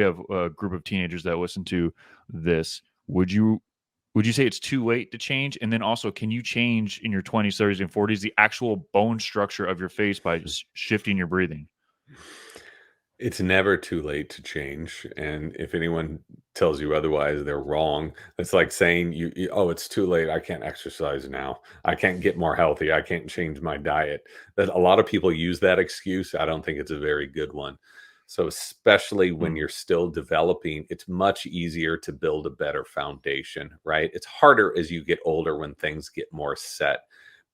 have a group of teenagers that listen to this. Would you say it's too late to change? And then also, can you change in your 20s, 30s, and 40s the actual bone structure of your face by just shifting your breathing? It's never too late to change, and if anyone tells you otherwise, they're wrong. It's like saying "Oh, it's too late. I can't exercise now. I can't get more healthy. I can't change my diet." That a lot of people use that excuse. I don't think it's a very good one. So, especially when Mm, you're still developing, it's much easier to build a better foundation, right? It's harder as you get older when things get more set.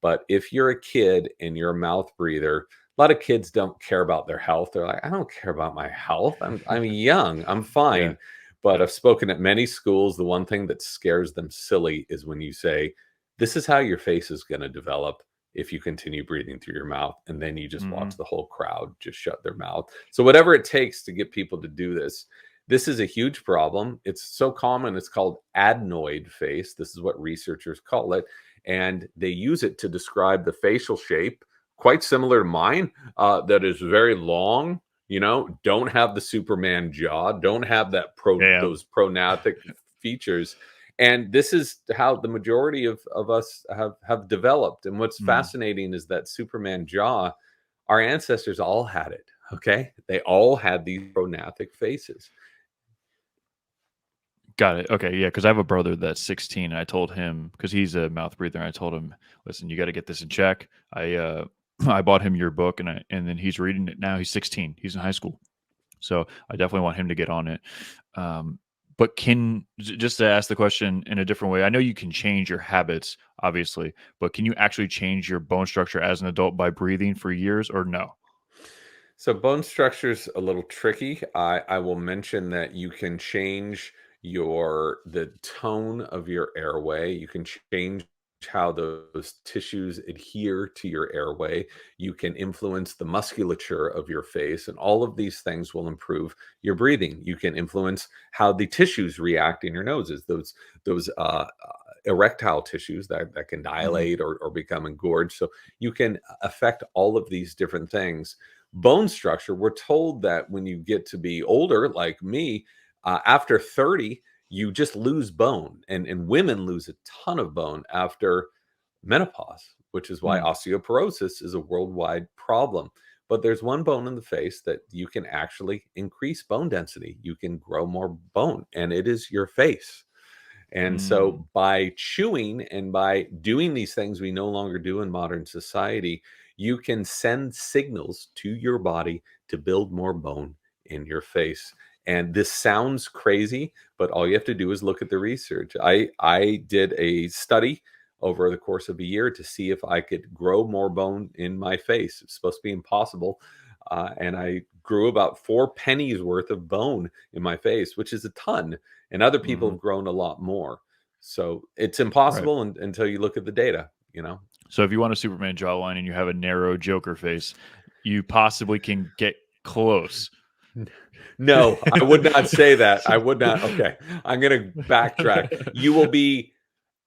But if you're a kid and you're a mouth breather, a lot of kids don't care about their health. They're like, I don't care about my health. I'm young. I'm yeah, fine. But yeah. I've spoken at many schools. The one thing that scares them silly is when you say, this is how your face is going to develop if you continue breathing through your mouth. And then you just watch Hmm. the whole crowd just shut their mouth. So whatever it takes to get people to do this, this is a huge problem. It's so common. It's called adenoid face. This is what researchers call it. And they use it to describe the facial shape quite similar to mine, that is very long, don't have the Superman jaw, don't have Yeah. those pronathic features. And this is how the majority of us have developed. And what's Mm. fascinating is that Superman jaw, our ancestors all had it. Okay. They all had these pronathic faces. Got it. Okay, yeah, because I have a brother that's 16, and I told him, because he's a mouth breather, and I told him, "Listen, you got to get this in check." I bought him your book, and then he's reading it now. He's 16. He's in high school, so I definitely want him to get on it. But just to ask the question in a different way, I know you can change your habits, obviously, but can you actually change your bone structure as an adult by breathing for years, or no? So bone structure's a little tricky. I will mention that you can change the tone of your airway. You can change how those tissues adhere to your airway. You can influence the musculature of your face, and all of these things will improve your breathing. You can influence how the tissues react in your noses. Those erectile tissues that can Hmm. dilate or become engorged. So you can affect all of these different things. Bone structure, we're told that when you get to be older, like me, after 30, you just lose bone. And women lose a ton of bone after menopause, which is why Mm. osteoporosis is a worldwide problem. But there's one bone in the face that you can actually increase bone density. You can grow more bone, and it is your face. And Mm. so by chewing and by doing these things we no longer do in modern society, you can send signals to your body to build more bone in your face. And this sounds crazy, but all you have to do is look at the research. I did a study over the course of a year to see if I could grow more bone in my face. It's supposed to be impossible. And I grew about 4 pennies worth of bone in my face, which is a ton, and other people Hmm. have grown a lot more. So it's Right. impossible until you look at the data. So if you want a Superman jawline and you have a narrow Joker face, you possibly can get close. No, I would not say that. I would not. Okay, I'm going to backtrack. You will be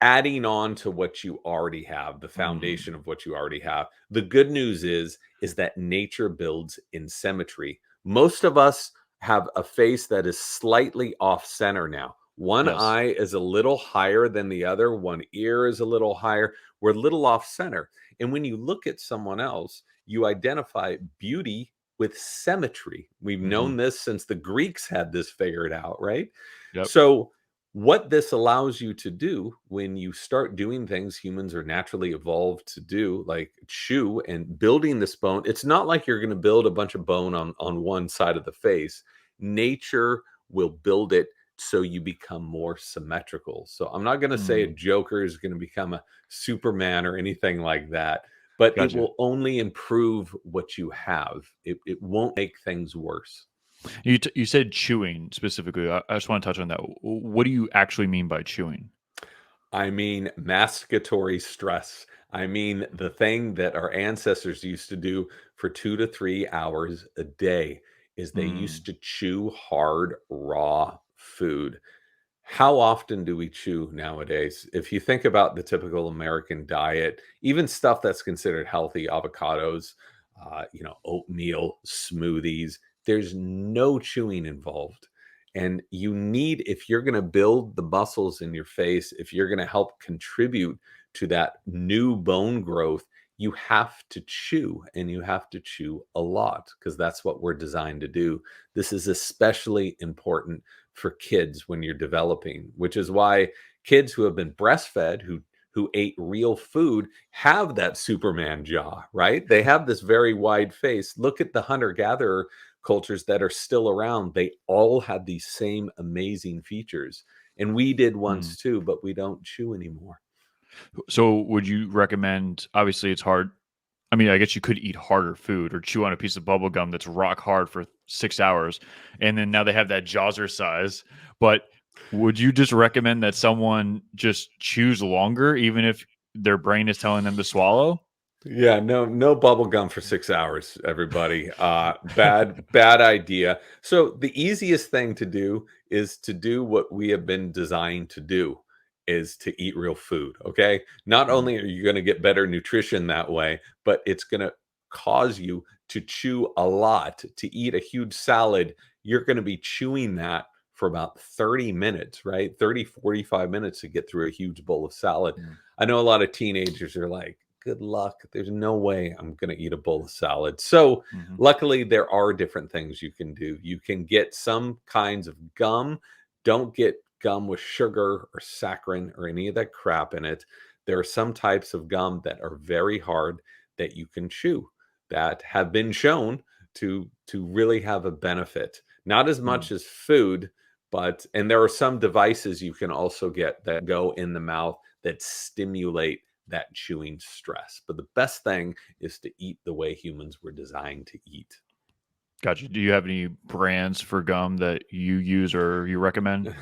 adding on to what you already have, the Mm, foundation of what you already have. The good news is that nature builds in symmetry. Most of us have a face that is slightly off center now. One yes. eye is a little higher than the other, one ear is a little higher. We're a little off center. And when you look at someone else, you identify beauty with symmetry. We've Hmm. known this since the Greeks had this figured out, right? Yep. So what this allows you to do when you start doing things humans are naturally evolved to do, like chew and building this bone, it's not like you're going to build a bunch of bone on one side of the face. Nature will build it so you become more symmetrical. So I'm not going to say a Mm, Joker is going to become a Superman or anything like that, but it gotcha. will only improve what you have. It won't make things worse. You said chewing specifically. I just want to touch on that. What do you actually mean by chewing? I mean, masticatory stress. I mean, the thing that our ancestors used to do for 2 to 3 hours a day is they Mm, used to chew hard, raw food. How often do we chew nowadays? If you think about the typical American diet, even stuff that's considered healthy, avocados, oatmeal, smoothies, there's no chewing involved. And you need, if you're going to build the muscles in your face, if you're going to help contribute to that new bone growth, you have to chew, and you have to chew a lot, because that's what we're designed to do. This is especially important for kids when you're developing, which is why kids who have been breastfed, who ate real food, have that Superman jaw, right? They have this very wide face. Look at the hunter gatherer cultures that are still around. They all had these same amazing features. And we did Hmm. once too, but we don't chew anymore. So would you recommend, obviously it's hard. I mean, I guess you could eat harder food or chew on a piece of bubble gum that's rock hard for 6 hours. And then now they have that Jawser size. But would you just recommend that someone just chews longer, even if their brain is telling them to swallow? Yeah, no bubble gum for 6 hours, everybody. Bad idea. So the easiest thing to do is to do what we have been designed to do, is to eat real food, okay? Not Mm, only are you gonna get better nutrition that way, but it's gonna cause you to chew a lot. To eat a huge salad, you're gonna be chewing that for about 30 minutes, right? 30, 45 minutes to get through a huge bowl of salad. mm, I know a lot of teenagers are like, good luck. There's no way I'm going to eat a bowl of salad. So, mhm, luckily, there are different things you can do. You can get some kinds of gum. Don't get gum with sugar or saccharin or any of that crap in it. There are some types of gum that are very hard that you can chew, that have been shown to really have a benefit. Not as mm, much as food, but and there are some devices you can also get that go in the mouth that stimulate that chewing stress. But the best thing is to eat the way humans were designed to eat. gotcha. Do you have any brands for gum that you use or you recommend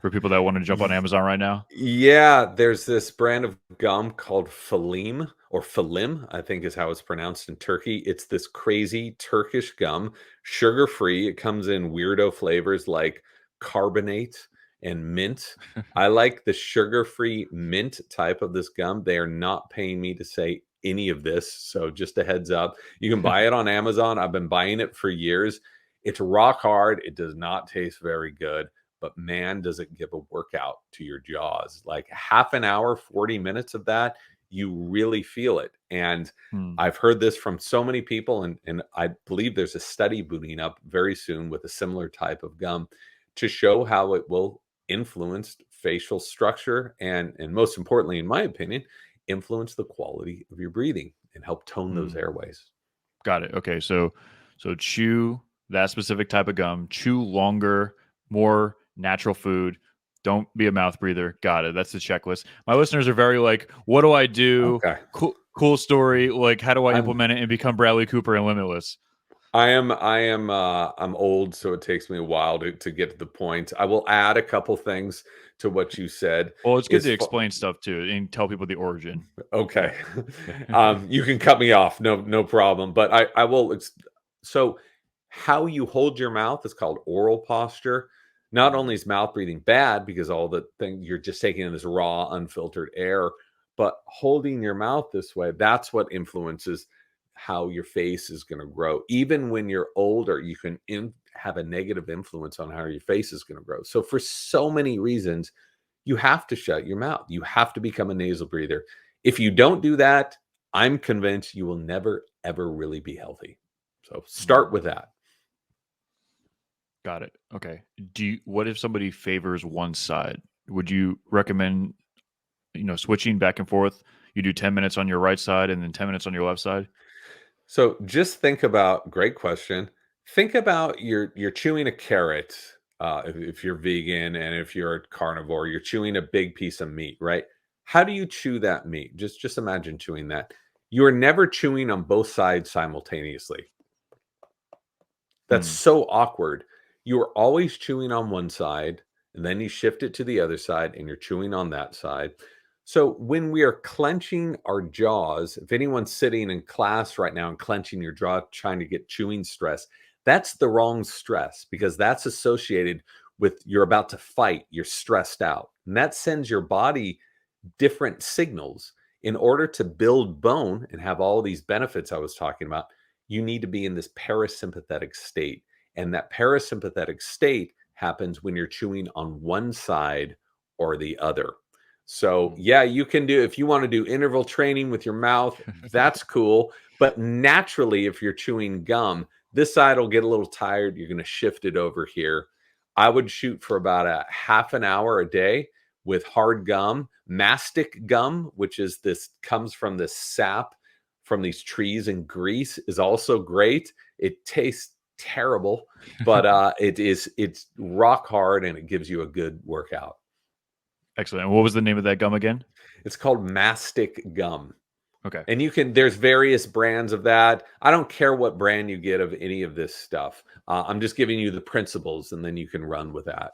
for people that want to jump on Amazon right now? Yeah, there's this brand of gum called Falim, or Falim, I think is how it's pronounced in Turkey. It's this crazy Turkish gum, sugar free. It comes in weirdo flavors like carbonate and mint. I like the sugar free mint type of this gum. They are not paying me to say any of this. So just a heads up. You can buy it on Amazon. I've been buying it for years. It's rock hard. It does not taste very good, but man, does it give a workout to your jaws. Like half an hour, 40 minutes of that, you really feel it. And Hmm, I've heard this from so many people, and I believe there's a study booting up very soon with a similar type of gum to show how it will influence facial structure and most importantly, in my opinion, influence the quality of your breathing and help tone those hmm. airways. Got it. Okay, so chew that specific type of gum, chew longer, more natural food. Don't be a mouth breather. Got it. That's the checklist. My listeners are very like, what do I do? Okay. Cool story. Like, how do I I'm implement it and become Bradley Cooper and Limitless? I'm old, so it takes me a while to get to the point. I will add a couple things to what you said. Well, it's good Is to fu- explain stuff too and tell people the origin. Yeah. okay. Okay. You can cut me off, no problem. But I will. So, how you hold your mouth is called oral posture. Not only Mm, is mouth breathing bad because all the thing you're just taking in this raw, unfiltered air, but holding your mouth this way, that's what influences how your face is going to grow. Even when you're older, you can have a negative influence on how your face is going to grow. So, for so many reasons, you have to shut your mouth. You have to become a nasal breather. If you don't do that, I'm convinced you will never, ever really be healthy. So, mm. start with that. Got it. Okay. What if somebody favors one side? Would you recommend, switching back and forth? You do 10 minutes on your right side and then 10 minutes on your left side? So just think about, great question. Think about you're chewing a carrot, if you're vegan, and if you're a carnivore, you're chewing a big piece of meat, right? How do you chew that meat? Just imagine chewing that. You are never chewing on both sides simultaneously. That's Hmm. so awkward. You are always chewing on one side, and then you shift it to the other side, and you're chewing on that side. So when we are clenching our jaws, if anyone's sitting in class right now and clenching your jaw, trying to get chewing stress, that's the wrong stress, because that's associated with you're about to fight, you're stressed out. And that sends your body different signals. In order to build bone and have all these benefits I was talking about, you need to be in this parasympathetic state. And that parasympathetic state happens when you're chewing on one side or the other. So, yeah, you can do, if you want to do interval training with your mouth, that's cool. But naturally, if you're chewing gum, this side will get a little tired. You're going to shift it over here. I would shoot for about a half an hour a day with hard gum. Mastic gum, which is this, comes from this sap from these trees in Greece, is also great. It tastes terrible, but it's rock hard and it gives you a good workout. Excellent. And what was the name of that gum again? It's called mastic gum. Okay. And there's various brands of that. I don't care what brand you get of any of this stuff. I'm just giving you the principles and then you can run with that.